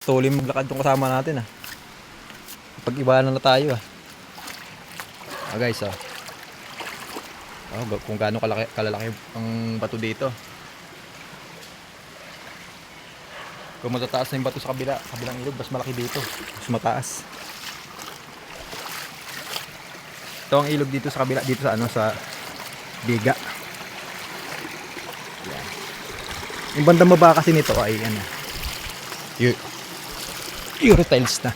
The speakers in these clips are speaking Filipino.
Patuloy maglakad tong kasama natin ah. Pag-ibanan na tayo ah. Oh guys oh. Oh, kung gaano kalalaki ang bato dito. Kung matataas na yung bato sa kabilang ilog, mas malaki dito. Mas mataas. Ito ang ilog dito sa kabila, dito sa ano, sa Biga. Yan. Yung bandang baba kasi nito ay ano, Eurotiles na.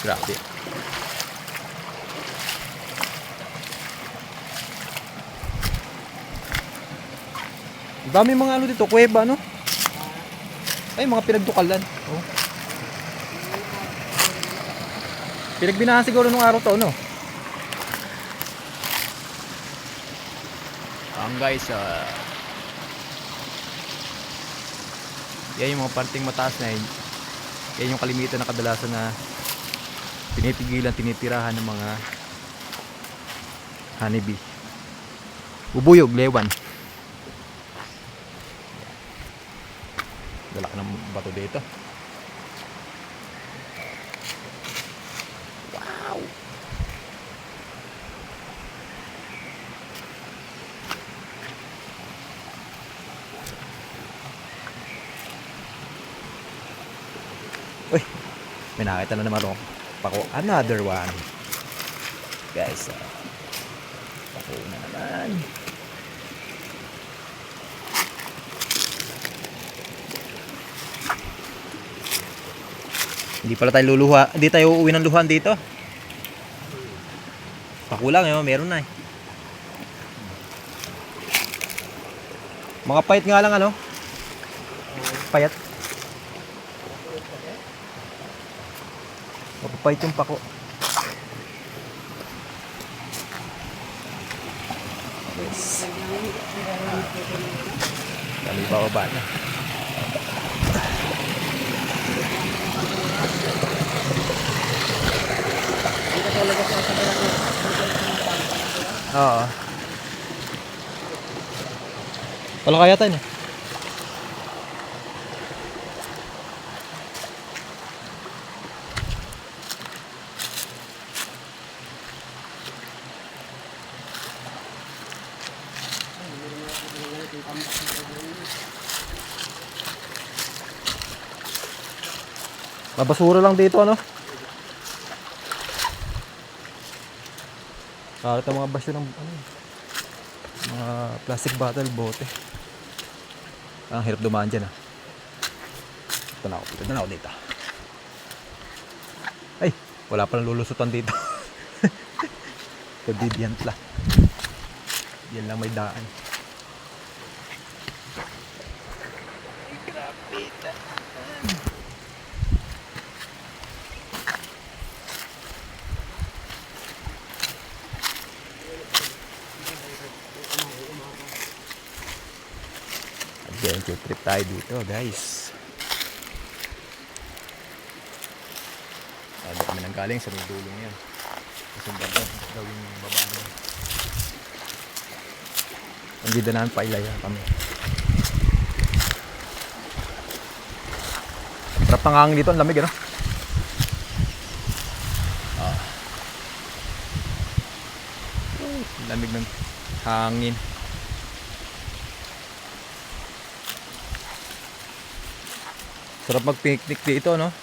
Grabe. Ang dami mga ano dito, kuweba no? Ay, mga pinagdukalan. Oh. Pinagbinahan siguro nung araw to, no? Guys, yan yung mga parting mataas na yun. Yan yung kalimitan na kadalasan na tinitigilan, tinitirahan ng mga honeybee. Bubuyog, lewan. Dalak ng bato dito. Wow! Uy! May nakita na naman ako. Pako, another one. Guys, pako na naman. Hindi pala tayo luluha. Hindi tayo uuwi ng luhan dito. Pakulang yun, meron na eh. Mga payat nga lang ano. Payat. Mapapayat yung pako. Yes. Dami bababa na. Oo. Wala kaya tayo. Mabasura lang dito ano. Kahit ang mga basyo ng ano, mga plastic bottle, bote. Ang hirap dumaan dyan ah. Ito na ako dito. Ay, wala palang lulusutan dito. Convenient lang. Yan lang may daan. Adventure trip tayo dito guys. Ano kami nang galing sa may dulong yan. Kasundan ko gawin yung babaan. Hindi na namin pailaya kami. Sarap ng hangin dito, ang lamig ano. Lamig ng hangin. Sarap mag-picnic dito no.